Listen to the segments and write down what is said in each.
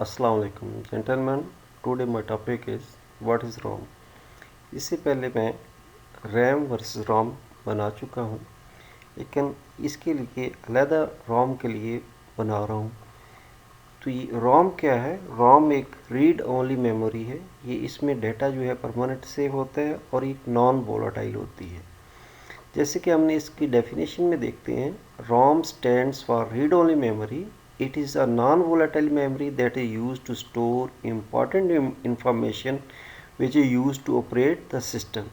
अस्सलाम वालेकुम gentleman. Today my topic is what is ROM. इससे पहले मैं रैम वर्सेस रोम बना चुका हूँ, लेकिन इसके लिए अलहदा रोम के लिए बना रहा हूँ। तो ये रोम क्या है? रोम एक रीड ओनली मेमोरी है। ये इसमें डाटा जो है परमानेंट सेव होता है और एक नॉन वोलाटाइल होती है। जैसे कि हमने इसकी डेफिनेशन में देखते हैं, रोम stands for read only memory. It is a non-volatile memory that is used to store important information which is used to operate the system.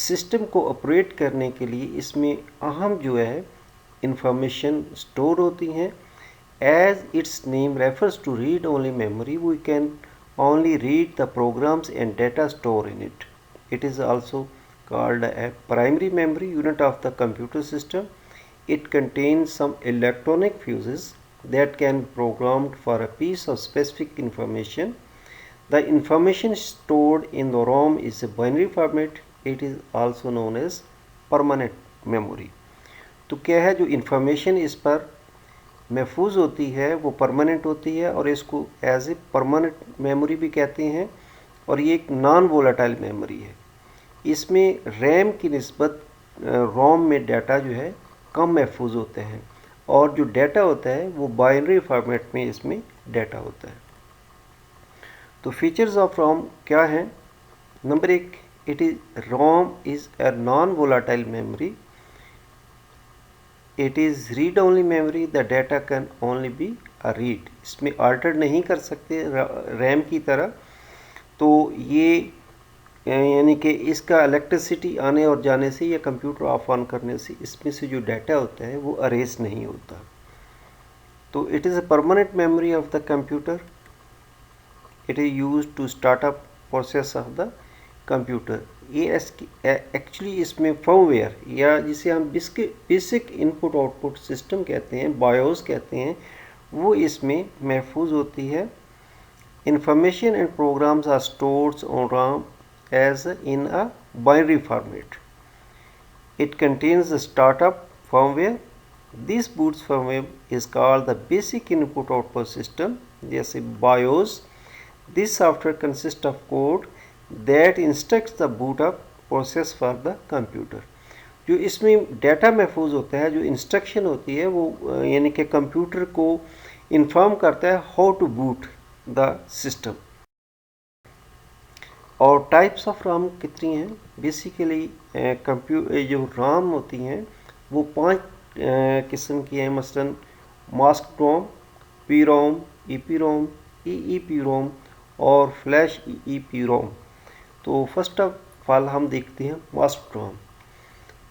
System को ऑपरेट करने के लिए इसमें अहम जो है इंफॉर्मेशन स्टोर होती हैं. As its name refers to read only memory, we can only read the programs and data stored in it. It is also called a primary memory unit of the computer system. It contains some electronic fuses that can be programmed for a piece of specific information. The information stored in the ROM is a binary format. It is also known as permanent memory. तो क्या है, जो information इस पर महफूज होती है वो परमानेंट होती है और इसको एज ए परमानेंट मेमोरी भी कहते हैं. और ये एक नॉन वोलाटाइल मेमोरी है. इसमें रैम की निस्बत रोम में डाटा जो है कम महफूज होते हैं और जो डाटा होता है वो बाइनरी फॉर्मेट में इसमें डाटा होता है. तो फीचर्स ऑफ रोम क्या हैं? Number 1, it is ROM is a non volatile memory. It is read only memory. The data can only be a read. इसमें अल्टर नहीं कर सकते रैम की तरह. तो ये यानी कि इसका इलेक्ट्रिसिटी आने और जाने से या कंप्यूटर ऑफ ऑन करने से इसमें से जो डाटा होता है वो अरेज नहीं होता. तो it is a permanent memory of the computer. It is used to start up process of the computer. ये एक्चुअली इसमें फर्मवेयर या जिसे हम बेसिक इनपुट आउटपुट सिस्टम कहते हैं, बायोस कहते हैं, वो इसमें महफूज होती है. Information and programs are stored on RAM as in a binary format. It contains the startup firmware. This boot firmware is called the basic input output system, जैसे BIOS. This software consists of code that instructs the boot up process for the computer. जो इसमें data महफूज होता है, जो instruction होती है वो यानी कि कंप्यूटर को इन्फॉर्म करता है how to boot the system. और टाइप्स ऑफ राम कितनी हैं? बेसिकली जो राम होती हैं वो 5 किस्म की हैं. मसलन mask ROM, P ROM, E P ROM, E P ROM और फ्लैश ई पी रोम. तो फर्स्ट ऑफ ऑल हम देखते हैं मास्क रोम.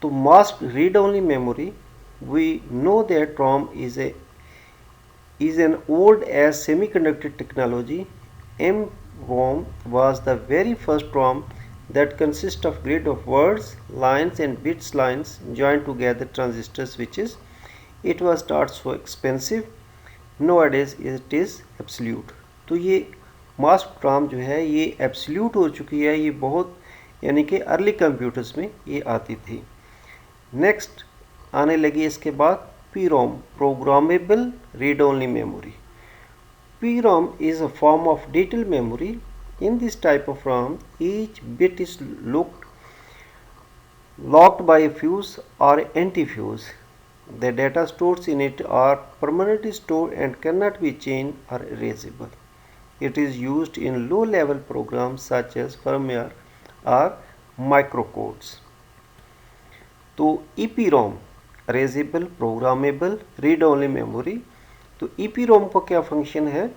तो mask read only memory. We know that ROM is an old age semiconductor technology. ROM was the very first ROM that consists of grid of words, lines and bits lines joined together transistor switches. It was not so expensive. Nowadays it is absolute. तो ये mask ROM जो है ये absolute हो चुकी है. ये बहुत यानी कि अर्ली कंप्यूटर्स में ये आती थी. नेक्स्ट आने लगी इसके बाद PROM, programmable read only memory. PROM is a form of detailed memory. In this type of ROM, each bit is locked by a fuse or anti-fuse. The data stored in it are permanently stored and cannot be changed or erasable. It is used in low-level programs such as firmware or microcodes. तो EPROM, erasable, programmable, read-only memory. तो EPROM का क्या function है?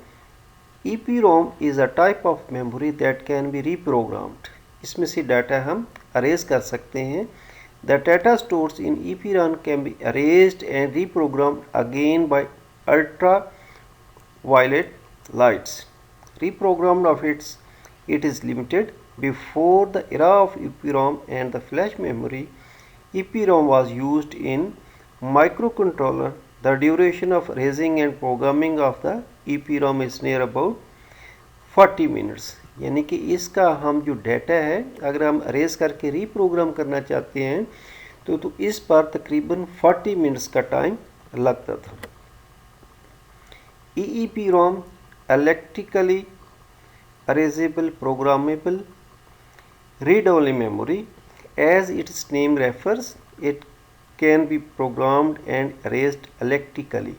EPROM is a type of memory that can be reprogrammed. इसमें से data हम arrays कर सकते हैं. The data stored in EPROM can be erased and reprogrammed again by ultraviolet lights. Reprogrammed of it is limited. Before the era of EPROM and the flash memory, EPROM was used in microcontroller. The duration of erasing and programming of the EPROM is near about 40 minutes. यानी कि इसका हम जो data है अगर हम arrays करके reprogram करना चाहते हैं तो इस पर तकरीबन 40 मिनट्स का टाइम लगता था. EEPROM electrically erasable programmable read-only memory. As its name refers, it can be programmed and erased electrically.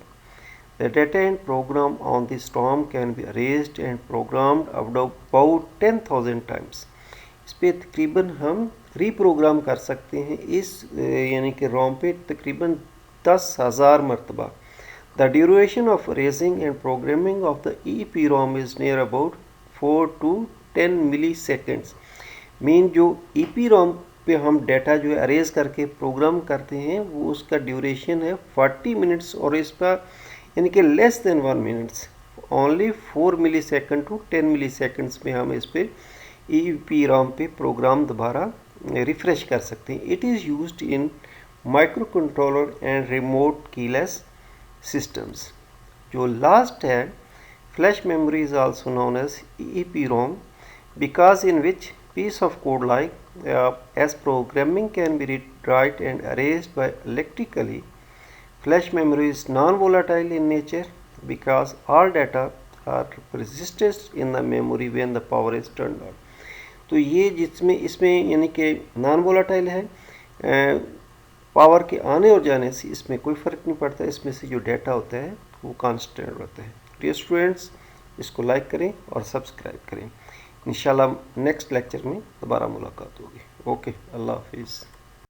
The data and program on this ROM can be erased and programmed about 10,000 times. इस पे तकरीबन हम reprogram कर सकते हैं इस यानी कि रोम पे तकरीबन 10,000 मरतबा. The duration of erasing and programming of the EEPROM is near about 4 to 10 milliseconds. Mean जो EEPROM पे हम डाटा जो है अरेज करके प्रोग्राम करते हैं वो उसका ड्यूरेशन है 40 मिनट्स और इसका यानी कि less than 1 minutes, only 4 millisecond to 10 milliseconds में हम इस पर EEPROM पे प्रोग्राम दोबारा रिफ्रेश कर सकते हैं. It is used in microcontroller and remote keyless systems. जो लास्ट है flash memory is also known as EEPROM because in which piece of code like as programming can be read, write and erased by electrically. Flash memory is non-volatile in nature because all data are persisted in the memory when the power is turned on. तो ये जिसमें इसमें यानी कि non volatile है, power के आने और जाने से इसमें कोई फ़र्क नहीं पड़ता. इसमें से जो डाटा होता है वो कांस्टेंट रहता है. डियर स्टूडेंट्स, इसको लाइक करें और सब्सक्राइब करें. इंशाल्लाह नेक्स्ट लेक्चर में दोबारा मुलाकात होगी. ओके, अल्लाह हाफिज़.